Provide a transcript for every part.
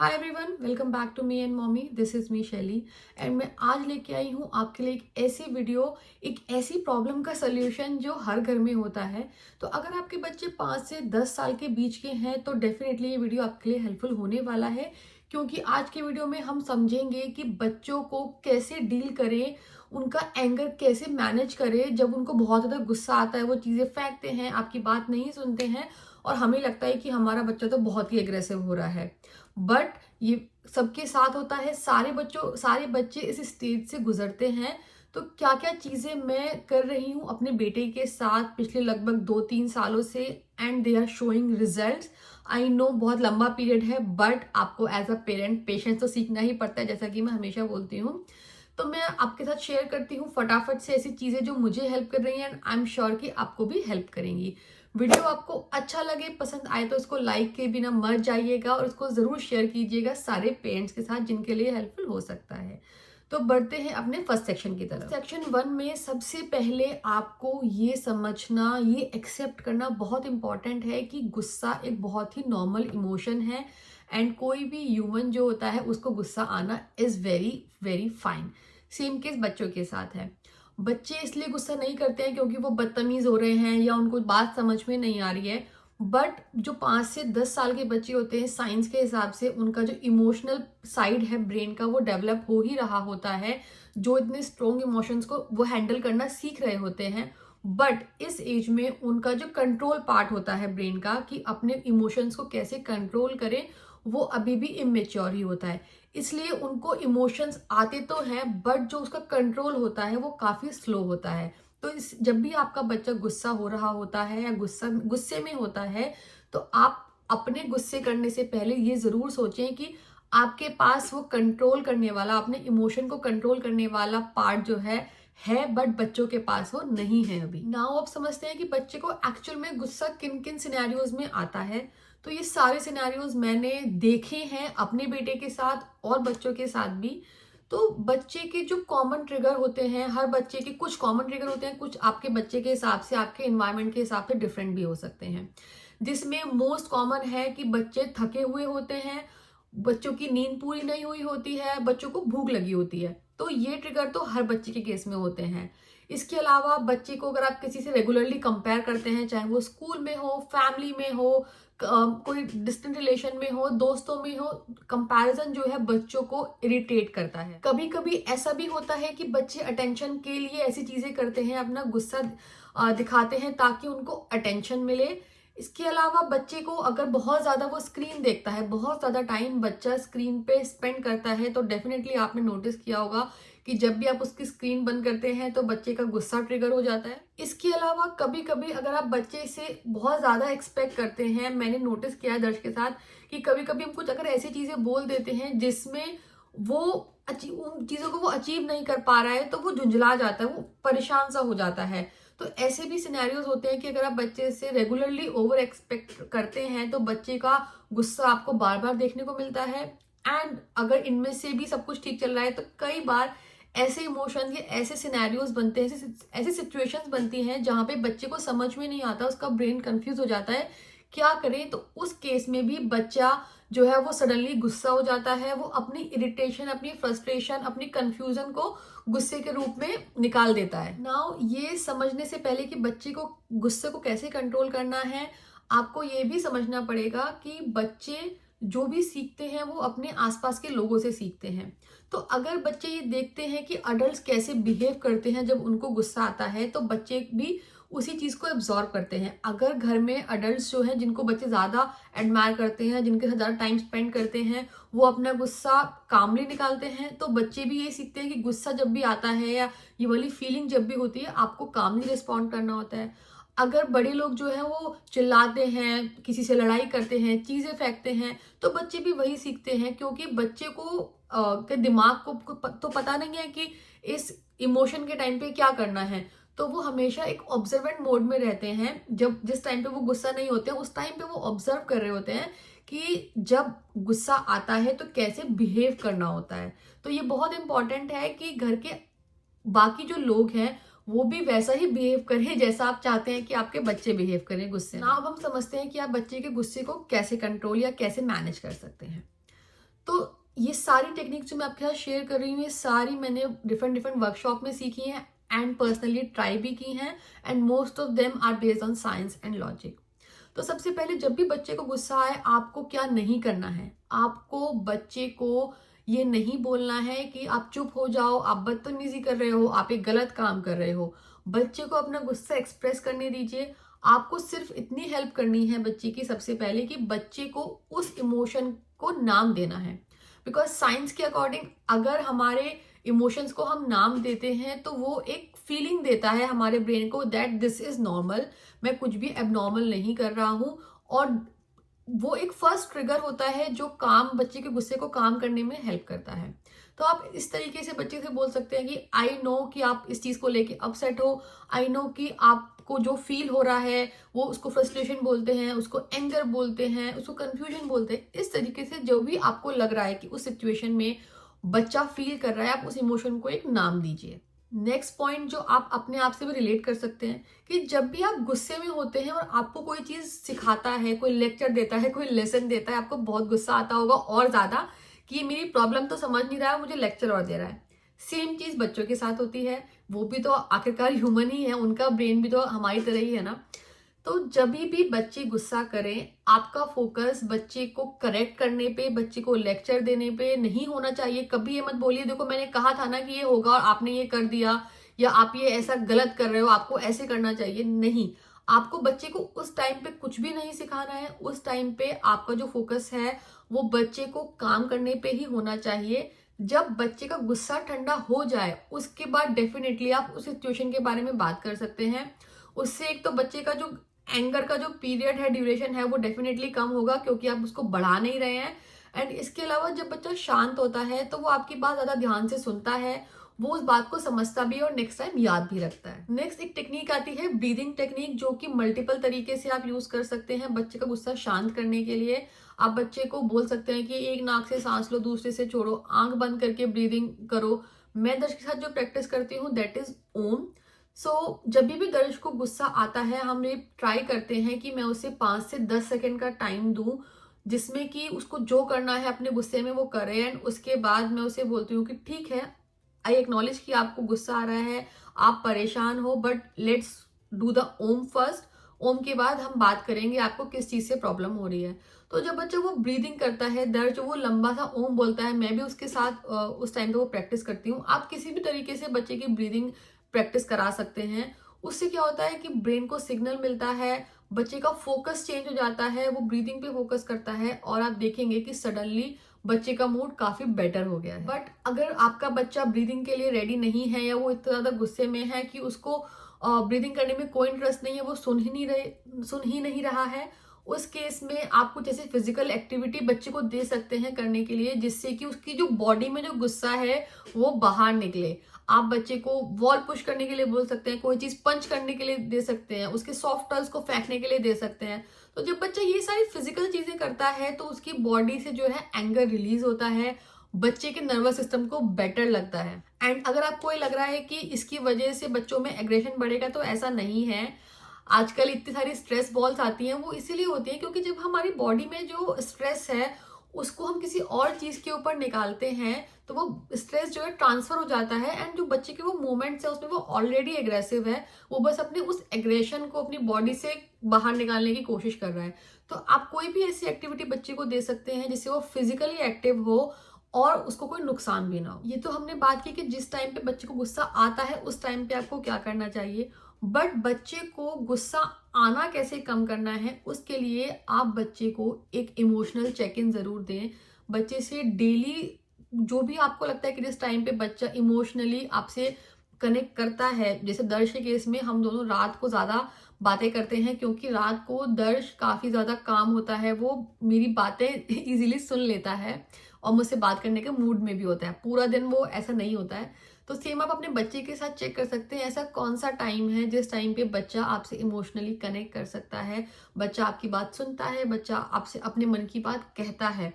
Hi everyone, welcome back to me and mommy. This is me Shaili and मैं आज लेके आई हूँ आपके लिए एक ऐसी वीडियो, एक ऐसी प्रॉब्लम का सल्यूशन जो हर घर में होता है। तो अगर आपके बच्चे 5 से 10 साल के बीच के हैं तो डेफिनेटली ये वीडियो आपके लिए हेल्पफुल होने वाला है, क्योंकि आज की वीडियो में हम समझेंगे कि बच्चों को कैसे डील करें, उनका एंगर कैसे मैनेज करें। जब उनको बहुत ज़्यादा गुस्सा आता है, वो चीज़ें फेंकते हैं, आपकी बात नहीं सुनते हैं और हमें लगता है कि हमारा बच्चा तो बहुत ही एग्रेसिव हो रहा है। बट ये सबके साथ होता है, सारे बच्चे इस स्टेज से गुजरते हैं। तो क्या क्या चीजें मैं कर रही हूँ अपने बेटे के साथ पिछले लगभग 2-3 सालों से, and they are showing results. I know बहुत लंबा पीरियड है, बट आपको एज अ पेरेंट पेशेंस तो सीखना ही पड़ता है, जैसा कि मैं हमेशा बोलती हूँ। तो मैं आपके साथ शेयर करती हूँ फटाफट से ऐसी चीजें जो मुझे हेल्प कर रही हैं, एंड आई एम श्योर कि आपको भी हेल्प करेंगी। वीडियो आपको अच्छा लगे, पसंद आए तो इसको लाइक के बिना मत जाइएगा और इसको जरूर शेयर कीजिएगा सारे पेरेंट्स के साथ जिनके लिए हेल्पफुल हो सकता है। तो बढ़ते हैं अपने फर्स्ट सेक्शन की तरफ। सेक्शन 1 में सबसे पहले आपको ये समझना, ये एक्सेप्ट करना बहुत इंपॉर्टेंट है कि गुस्सा एक बहुत ही नॉर्मल इमोशन है एंड कोई भी ह्यूमन जो होता है उसको गुस्सा आना is very very fine. Same case बच्चों के साथ है। बच्चे इसलिए गुस्सा नहीं करते हैं क्योंकि वो बदतमीज हो रहे हैं या उनको बात समझ में नहीं आ रही है। बट जो 5 से 10 साल के बच्चे होते हैं, साइंस के हिसाब से उनका जो इमोशनल साइड है ब्रेन का, वो डेवलप हो ही रहा होता है। जो इतने स्ट्रॉन्ग इमोशंस को वो हैंडल करना सीख रहे होते हैं। बट इस एज में उनका जो कंट्रोल पार्ट होता है ब्रेन का, कि अपने इमोशंस को कैसे कंट्रोल करें, वो अभी भी इमेच्योर ही होता है। इसलिए उनको इमोशंस आते तो हैं, बट जो उसका कंट्रोल होता है वो काफी स्लो होता है। तो जब भी आपका बच्चा गुस्सा हो रहा होता है या गुस्से में होता है, तो आप अपने गुस्से करने से पहले ये जरूर सोचें कि आपके पास वो कंट्रोल करने वाला, अपने इमोशन को कंट्रोल करने वाला पार्ट जो है, बट बच्चों के पास वो नहीं है अभी। नाउ आप समझते हैं कि बच्चे को एक्चुअल में गुस्सा किन किन सिनेरियोज में आता है। तो ये सारे सिनेरियोज मैंने देखे हैं अपने बेटे के साथ और बच्चों के साथ भी। तो बच्चे के जो कॉमन ट्रिगर होते हैं, हर बच्चे के कुछ कॉमन ट्रिगर होते हैं, कुछ आपके बच्चे के हिसाब से, आपके एनवायरनमेंट के हिसाब से डिफरेंट भी हो सकते हैं। जिसमें मोस्ट कॉमन है कि बच्चे थके हुए होते हैं, बच्चों की नींद पूरी नहीं हुई होती है, बच्चों को भूख लगी होती है। तो ये ट्रिगर तो हर बच्चे के केस में होते हैं। इसके अलावा बच्चे को अगर आप किसी से रेगुलरली कंपेयर करते हैं, चाहे वो स्कूल में हो, फैमिली में हो, कोई डिस्टेंट रिलेशन में हो, दोस्तों में हो, कंपैरिजन जो है बच्चों को इरिटेट करता है। कभी कभी ऐसा भी होता है कि बच्चे अटेंशन के लिए ऐसी चीजें करते हैं, अपना गुस्सा दिखाते हैं ताकि उनको अटेंशन मिले। इसके अलावा बच्चे को अगर बहुत ज्यादा वो स्क्रीन देखता है, बहुत ज्यादा टाइम बच्चा स्क्रीन पे स्पेंड करता है, तो डेफिनेटली आपने नोटिस किया होगा कि जब भी आप उसकी स्क्रीन बंद करते हैं तो बच्चे का गुस्सा ट्रिगर हो जाता है। इसके अलावा कभी कभी अगर आप बच्चे से बहुत ज्यादा एक्सपेक्ट करते हैं, मैंने नोटिस किया है दर्श के साथ कि कभी कभी हम कुछ अगर ऐसी चीजें बोल देते हैं जिसमें वो उन चीजों को वो अचीव नहीं कर पा रहा है, तो वो झुंझला जाता है, वो परेशान सा हो जाता है। तो ऐसे भी सिनेरियोज होते हैं कि अगर आप बच्चे से रेगुलरली ओवर एक्सपेक्ट करते हैं तो बच्चे का गुस्सा आपको बार बार देखने को मिलता है। एंड अगर इनमें से भी सब कुछ ठीक चल रहा है तो कई बार ऐसे इमोशंस या ऐसे सिनेरियोज बनते हैं, ऐसी सिचुएशंस बनती हैं जहां पे बच्चे को समझ में नहीं आता, उसका ब्रेन कंफ्यूज हो जाता है क्या करें। तो उस केस में भी बच्चा जो है वो सडनली गुस्सा हो जाता है, वो अपनी इरिटेशन, अपनी फ्रस्ट्रेशन, अपनी कंफ्यूजन को गुस्से के रूप में निकाल देता है। नाउ ये समझने से पहले कि बच्चे को गुस्से को कैसे कंट्रोल करना है, आपको ये भी समझना पड़ेगा कि बच्चे जो भी सीखते हैं वो अपने आसपास के लोगों से सीखते हैं। तो अगर बच्चे ये देखते हैं कि अडल्ट कैसे बिहेव करते हैं जब उनको गुस्सा आता है, तो बच्चे भी उसी चीज को एब्जॉर्व करते हैं। अगर घर में अडल्ट्स जो हैं, जिनको बच्चे ज्यादा एडमायर करते हैं, जिनके साथ ज्यादा टाइम स्पेंड करते हैं, वो अपना गुस्सा कामली निकालते हैं, तो बच्चे भी ये सीखते हैं कि गुस्सा जब भी आता है या ये वाली फीलिंग जब भी होती है, आपको कामली रिस्पॉन्ड करना होता है। अगर बड़े लोग जो है वो चिल्लाते हैं, किसी से लड़ाई करते हैं, चीजें फेंकते हैं, तो बच्चे भी वही सीखते हैं, क्योंकि बच्चे को के दिमाग को तो पता नहीं है कि इस इमोशन के टाइम पे क्या करना है। तो वो हमेशा एक ऑब्जर्वेंट मोड में रहते हैं। जब जिस टाइम पे वो गुस्सा नहीं होते, उस टाइम पे वो ऑब्जर्व कर रहे होते हैं कि जब गुस्सा आता है तो कैसे बिहेव करना होता है। तो ये बहुत इंपॉर्टेंट है कि घर के बाकी जो लोग हैं वो भी वैसा ही बिहेव करें जैसा आप चाहते हैं कि आपके बच्चे बिहेव करें गुस्से में। अब हम समझते हैं कि आप बच्चे के गुस्से को कैसे कंट्रोल या कैसे मैनेज कर सकते हैं। ये सारी टेक्निक जो मैं आपके साथ शेयर कर रही हूँ, ये सारी मैंने डिफरेंट डिफरेंट वर्कशॉप में सीखी हैं एंड पर्सनली ट्राई भी की हैं, and most of them are based on science and logic. तो सबसे पहले जब भी बच्चे को गुस्सा आए, आपको क्या नहीं करना है, आपको बच्चे को ये नहीं बोलना है कि आप चुप हो जाओ, आप बदतमीजी कर रहे हो, आप एक गलत काम कर रहे हो। बच्चे को अपना गुस्सा एक्सप्रेस करने दीजिए। आपको सिर्फ इतनी हेल्प करनी है बच्चे की, सबसे पहले कि बच्चे को उस इमोशन को नाम देना है। बिकॉज साइंस के अकॉर्डिंग अगर हमारे इमोशंस को हम नाम देते हैं तो वो एक फीलिंग देता है हमारे ब्रेन को दैट दिस इज नॉर्मल, मैं कुछ भी एबनॉर्मल नहीं कर रहा हूँ। और वो एक फर्स्ट ट्रिगर होता है जो काम बच्चे के गुस्से को काम करने में हेल्प करता है। तो आप इस तरीके से बच्चे से बोल सकते हैं कि आई नो कि आप इस चीज को लेके अपसेट हो, आई नो कि आपको जो फील हो रहा है वो, उसको फ्रस्ट्रेशन बोलते हैं, उसको एंगर बोलते हैं, उसको कंफ्यूजन बोलते हैं। इस तरीके से जो भी आपको लग रहा है कि उस सिचुएशन में बच्चा फील कर रहा है, आप उस इमोशन को एक नाम दीजिए। नेक्स्ट पॉइंट जो आप अपने आप से भी रिलेट कर सकते हैं कि जब भी आप गुस्से में होते हैं और आपको कोई चीज सिखाता है, कोई लेक्चर देता है, कोई लेसन देता है, आपको बहुत गुस्सा आता होगा और ज्यादा कि ये मेरी प्रॉब्लम तो समझ नहीं रहा है, मुझे लेक्चर और दे रहा है। सेम चीज बच्चों के साथ होती है, वो भी तो आखिरकार ह्यूमन ही है, उनका ब्रेन भी तो हमारी तरह ही है ना। तो जब भी बच्चे गुस्सा करें, आपका फोकस बच्चे को करेक्ट करने पे, बच्चे को लेक्चर देने पे नहीं होना चाहिए। कभी ये मत बोलिए देखो मैंने कहा था ना कि ये होगा और आपने ये कर दिया, या आप ये ऐसा गलत कर रहे हो, आपको ऐसे करना चाहिए। नहीं, आपको बच्चे को उस टाइम पे कुछ भी नहीं सिखाना है। उस टाइम पे आपका जो फोकस है वो बच्चे को काम करने पे ही होना चाहिए। जब बच्चे का गुस्सा ठंडा हो जाए उसके बाद डेफिनेटली आप उस सिचुएशन के बारे में बात कर सकते हैं। उससे एक तो बच्चे का जो एंगर का जो पीरियड है, ड्यूरेशन है, वो डेफिनेटली कम होगा क्योंकि आप उसको बढ़ा नहीं रहे हैं। एंड इसके अलावा जब बच्चा शांत होता है तो वो आपकी बात ज्यादा ध्यान से सुनता है, वो उस बात को समझता भी है और नेक्स्ट टाइम याद भी रखता है। नेक्स्ट एक टेक्निक आती है ब्रीदिंग टेक्निक, जो कि मल्टीपल तरीके से आप यूज कर सकते हैं बच्चे का गुस्सा शांत करने के लिए। आप बच्चे को बोल सकते हैं कि एक नाक से सांस लो, दूसरे से छोड़ो, आंख बंद करके ब्रीदिंग करो। मैं दर्श के साथ जो प्रैक्टिस करती हूँ दैट इज ओम। जब भी दर्श को गुस्सा आता है, हम ये ट्राई करते हैं कि मैं उसे 5 से 10 सेकंड का टाइम दूं, जिसमें कि उसको जो करना है अपने गुस्से में वो करे। एंड उसके बाद मैं उसे बोलती हूँ कि ठीक है, आई एक्नॉलेज कि आपको गुस्सा आ रहा है, आप परेशान हो, but let's do the om first. ओम के बाद हम बात करेंगे आपको किस चीज से प्रॉब्लम हो रही है। तो जब बच्चा वो ब्रीदिंग करता है, दर्ज वो लंबा सा ओम बोलता है, मैं भी उसके साथ उस टाइम पे वो प्रैक्टिस करती हूँ। आप किसी भी तरीके से बच्चे की ब्रीदिंग प्रैक्टिस करा सकते हैं। उससे क्या होता है कि ब्रेन को सिग्नल मिलता है, बच्चे का फोकस चेंज हो जाता है, वो ब्रीदिंग पे फोकस करता है और आप देखेंगे कि सडनली बच्चे का मूड काफी बेटर हो गया है। बट अगर आपका बच्चा ब्रीदिंग के लिए रेडी नहीं है, या वो इतना ज्यादा गुस्से में है कि उसको ब्रीदिंग करने में कोई इंटरेस्ट नहीं है, वो सुन ही नहीं रहा है, उस केस में आप कुछ ऐसे फिजिकल एक्टिविटी बच्चे को दे सकते हैं करने के लिए, जिससे कि उसकी जो बॉडी में जो गुस्सा है वो बाहर निकले। आप बच्चे को वॉल पुश करने के लिए बोल सकते हैं, कोई चीज पंच करने के लिए दे सकते हैं, उसके सॉफ्ट टॉयज को फेंकने के लिए दे सकते हैं। तो जब बच्चा ये सारी फिजिकल चीजें करता है तो उसकी बॉडी से जो है एंगर रिलीज होता है, बच्चे के नर्वस सिस्टम को बेटर लगता है। एंड अगर आपको ये लग रहा है कि इसकी वजह से बच्चों में एग्रेशन बढ़ेगा, तो ऐसा नहीं है। आजकल इतनी सारी स्ट्रेस बॉल्स आती हैं, वो इसीलिए होती है क्योंकि जब हमारी बॉडी में जो स्ट्रेस है उसको हम किसी और चीज के ऊपर निकालते हैं तो वो स्ट्रेस जो है ट्रांसफर हो जाता है। एंड जो बच्चे के वो मूवमेंट्स है उसमें वो ऑलरेडी एग्रेसिव है, वो बस अपने उस एग्रेशन को अपनी बॉडी से बाहर निकालने की कोशिश कर रहा है। तो आप कोई भी ऐसी एक्टिविटी बच्चे को दे सकते हैं जिससे वो फिजिकली एक्टिव हो और उसको कोई नुकसान भी ना हो। ये तो हमने बात की कि जिस टाइम पे बच्चे को गुस्सा आता है उस टाइम पे आपको क्या करना चाहिए। बट बच्चे को गुस्सा आना कैसे कम करना है, उसके लिए आप बच्चे को एक इमोशनल चेक इन जरूर दें। बच्चे से डेली जो भी आपको लगता है कि जिस टाइम पे बच्चा इमोशनली आपसे कनेक्ट करता है, जैसे दर्श के केस में हम दोनों रात को ज्यादा बातें करते हैं क्योंकि रात को दर्श काफी ज्यादा काम होता है, वो मेरी बातें इजीली सुन लेता है और मुझसे बात करने के मूड में भी होता है। पूरा दिन वो ऐसा नहीं होता है। तो सेम आप अपने बच्चे के साथ चेक कर सकते हैं ऐसा कौन सा टाइम है जिस टाइम पे बच्चा आपसे इमोशनली कनेक्ट कर सकता है, बच्चा आपकी बात सुनता है, बच्चा आपसे अपने मन की बात कहता है।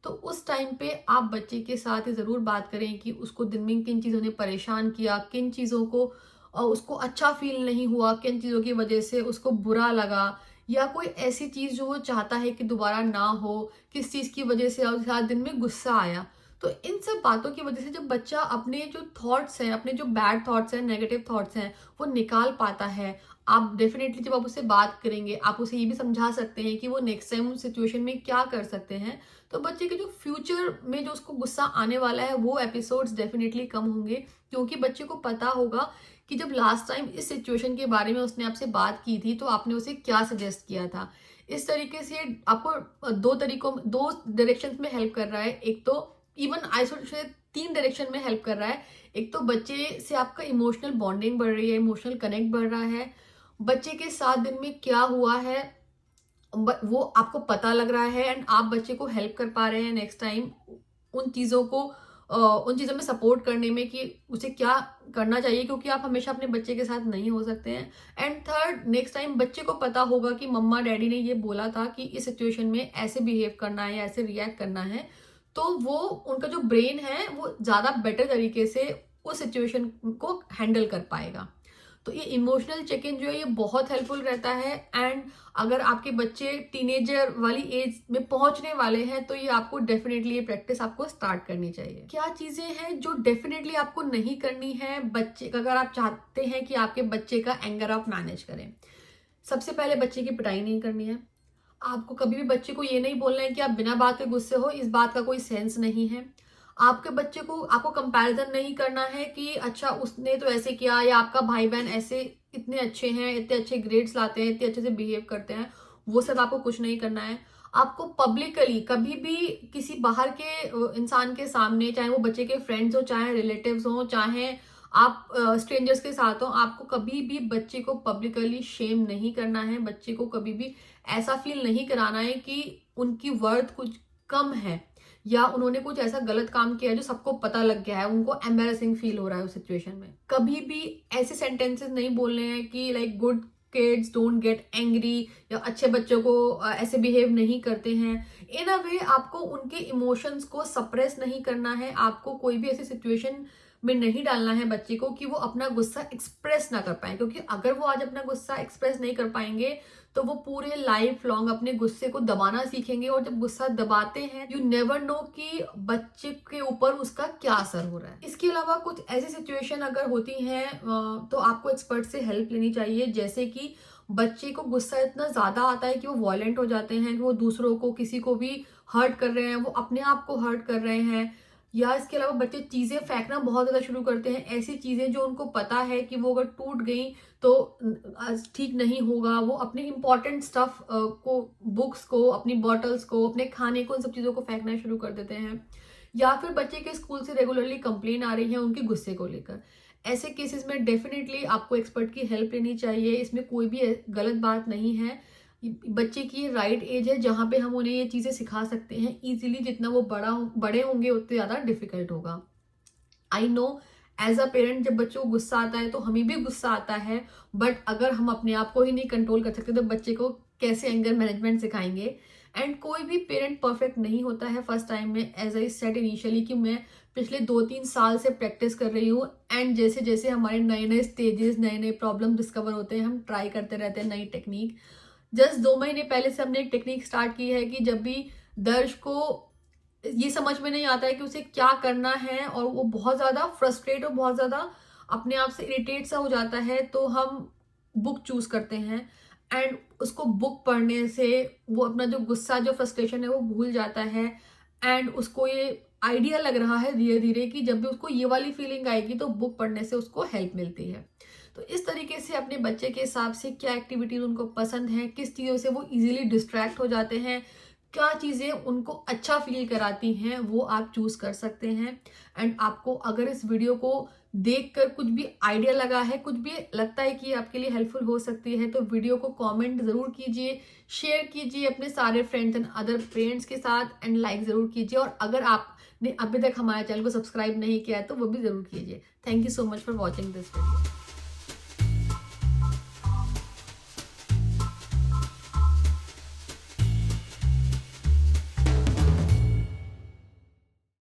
तो उस टाइम पे आप बच्चे के साथ जरूर बात करें कि उसको दिन में किन चीजों ने परेशान किया, किन चीजों को उसको अच्छा फील नहीं हुआ, किन चीजों की वजह से उसको बुरा लगा, या कोई ऐसी चीज जो वो चाहता है कि दोबारा ना हो, किस चीज की वजह से और साथ दिन में गुस्सा आया। तो इन सब बातों की वजह से जब बच्चा अपने जो थॉट्स हैं, अपने जो बैड थॉट्स हैं, नेगेटिव थॉट्स हैं, वो निकाल पाता है, आप डेफिनेटली जब आप उससे बात करेंगे, आप उसे ये भी समझा सकते हैं कि वो नेक्स्ट टाइम उस सिचुएशन में क्या कर सकते हैं, तो बच्चे के जो फ्यूचर में जो उसको गुस्सा आने वाला है वो एपिसोड्स डेफिनेटली कम होंगे, क्योंकि बच्चे को पता होगा कि जब लास्ट टाइम इस सिचुएशन के बारे में उसने आपसे बात की थी तो आपने उसे क्या सजेस्ट किया था। इस तरीके से आपको दो डायरेक्शन में हेल्प कर रहा है। एक तो even I should say 3 direction में हेल्प कर रहा है। एक तो बच्चे से आपका इमोशनल बॉन्डिंग बढ़ रही है, इमोशनल कनेक्ट बढ़ रहा है, बच्चे के 7 दिन में क्या हुआ है वो आपको पता लग रहा है, एंड आप बच्चे को हेल्प कर पा रहे हैं नेक्स्ट टाइम उन चीज़ों को उन चीज़ों में सपोर्ट करने में कि उसे क्या करना चाहिए, क्योंकि आप हमेशा अपने बच्चे के साथ नहीं हो सकते हैं। एंड थर्ड, नेक्स्ट टाइम बच्चे को पता होगा कि मम्मा डैडी ने ये बोला था कि इस सिचुएशन में ऐसे बिहेव करना है, ऐसे रिएक्ट करना है, तो वो उनका जो ब्रेन है वो ज़्यादा बेटर तरीके से उस सिचुएशन को हैंडल कर पाएगा। तो ये इमोशनल चेक इन जो है ये बहुत हेल्पफुल रहता है। एंड अगर आपके बच्चे टीनेजर वाली एज में पहुंचने वाले हैं तो ये आपको डेफिनेटली ये प्रैक्टिस आपको स्टार्ट करनी चाहिए। क्या चीजें हैं जो डेफिनेटली आपको नहीं करनी है बच्चे, अगर आप चाहते हैं कि आपके बच्चे का एंगर आप मैनेज करें? सबसे पहले बच्चे की पिटाई नहीं करनी है। आपको कभी भी बच्चे को ये नहीं बोलना है कि आप बिना बात के गुस्से हो, इस बात का कोई सेंस नहीं है। आपके बच्चे को आपको कंपैरिजन नहीं करना है कि अच्छा उसने तो ऐसे किया, या आपका भाई बहन ऐसे इतने अच्छे हैं, इतने अच्छे ग्रेड्स लाते हैं, इतने अच्छे से बिहेव करते हैं, वो सब आपको कुछ नहीं करना है। आपको पब्लिकली कभी भी किसी बाहर के इंसान के सामने, चाहे वो बच्चे के फ्रेंड्स हो, चाहे रिलेटिव्स हो, चाहे आप स्ट्रेंजर्स के साथ हो, आपको कभी भी बच्चे को पब्लिकली शेम नहीं करना है। बच्चे को कभी भी ऐसा फील नहीं कराना है कि उनकी वर्थ कुछ कम है, या उन्होंने कुछ ऐसा गलत काम किया है जो सबको पता लग गया है, उनको एम्बेरसिंग फील हो रहा है उस सिचुएशन में। कभी भी ऐसे सेंटेंसेस नहीं बोलने हैं कि like good kids don't get angry, या अच्छे बच्चों को ऐसे बिहेव नहीं करते हैं। इन अ वे आपको उनके इमोशंस को सप्रेस नहीं करना है। आपको कोई भी ऐसी सिचुएशन में नहीं डालना है बच्चे को कि वो अपना गुस्सा एक्सप्रेस ना कर पाए, क्योंकि अगर वो आज अपना गुस्सा एक्सप्रेस नहीं कर पाएंगे तो वो पूरे लाइफ लॉन्ग अपने गुस्से को दबाना सीखेंगे, और जब गुस्सा दबाते हैं यू नेवर नो कि बच्चे के ऊपर उसका क्या असर हो रहा है। इसके अलावा कुछ ऐसी सिचुएशन अगर होती हैं तो आपको एक्सपर्ट से हेल्प लेनी चाहिए, जैसे कि बच्चे को गुस्सा इतना ज्यादा आता है कि वो वॉयलेंट हो जाते हैं, कि वो दूसरों को किसी को भी हर्ट कर रहे हैं, वो अपने आप को हर्ट कर रहे हैं, या इसके अलावा बच्चे चीजें फेंकना बहुत ज्यादा शुरू करते हैं, ऐसी चीजें जो उनको पता है कि वो अगर टूट गई तो ठीक नहीं होगा। वो अपने इंपॉर्टेंट स्टफ को, बुक्स को, अपनी बॉटल्स को, अपने खाने को, इन सब चीजों को फेंकना शुरू कर देते हैं। या फिर बच्चे के स्कूल से रेगुलरली कंप्लेन आ रही है उनके गुस्से को लेकर। ऐसे केसेस में डेफिनेटली आपको एक्सपर्ट की हेल्प लेनी चाहिए। इसमें कोई भी गलत बात नहीं है। बच्चे की राइट एज है जहाँ पे हम उन्हें ये चीजें सिखा सकते हैं इजीली। जितना वो बड़े होंगे उतने ज्यादा डिफिकल्ट होगा। I know as a parent जब बच्चों को गुस्सा आता है तो हमें भी गुस्सा आता है, बट अगर हम अपने आप को ही नहीं कंट्रोल कर सकते तो बच्चे को कैसे एंगर मैनेजमेंट सिखाएंगे। एंड कोई भी पेरेंट परफेक्ट नहीं होता है फर्स्ट टाइम में। एज आई सेड इनिशियली कि मैं पिछले 2-3 साल से प्रैक्टिस कर रही हूँ, एंड जैसे जैसे हमारे नए नए स्टेजेस, नए नए प्रॉब्लम डिस्कवर होते हैं, हम ट्राई करते रहते हैं नई टेक्निक। जस्ट 2 महीने पहले से हमने एक टेक्निक स्टार्ट की है कि जब भी दर्श को ये समझ में नहीं आता है कि उसे क्या करना है, और वो बहुत ज्यादा फ्रस्ट्रेट और बहुत ज्यादा अपने आप से इरिटेट सा हो जाता है, तो हम बुक चूज करते हैं, एंड उसको बुक पढ़ने से वो अपना जो गुस्सा, जो फ्रस्ट्रेशन है वो भूल जाता है। एंड उसको ये आइडिया लग रहा है धीरे धीरे कि जब भी उसको ये वाली फीलिंग आएगी तो बुक पढ़ने से उसको हेल्प मिलती है। तो इस तरीके से अपने बच्चे के हिसाब से क्या एक्टिविटीज उनको पसंद है, किस चीज़ों से वो इजीली डिस्ट्रैक्ट हो जाते हैं, क्या चीज़ें उनको अच्छा फील कराती हैं, वो आप चूज कर सकते हैं। एंड आपको अगर इस वीडियो को देखकर कुछ भी आइडिया लगा है, कुछ भी लगता है कि आपके लिए हेल्पफुल हो सकती है, तो वीडियो को कमेंट जरूर कीजिए, शेयर कीजिए अपने सारे फ्रेंड्स एंड अदर पेरेंट्स के साथ, एंड लाइक जरूर कीजिए। और अगर आपने अभी तक हमारे चैनल को सब्सक्राइब नहीं किया है तो वो भी जरूर कीजिए। Thank you so much for watching this video.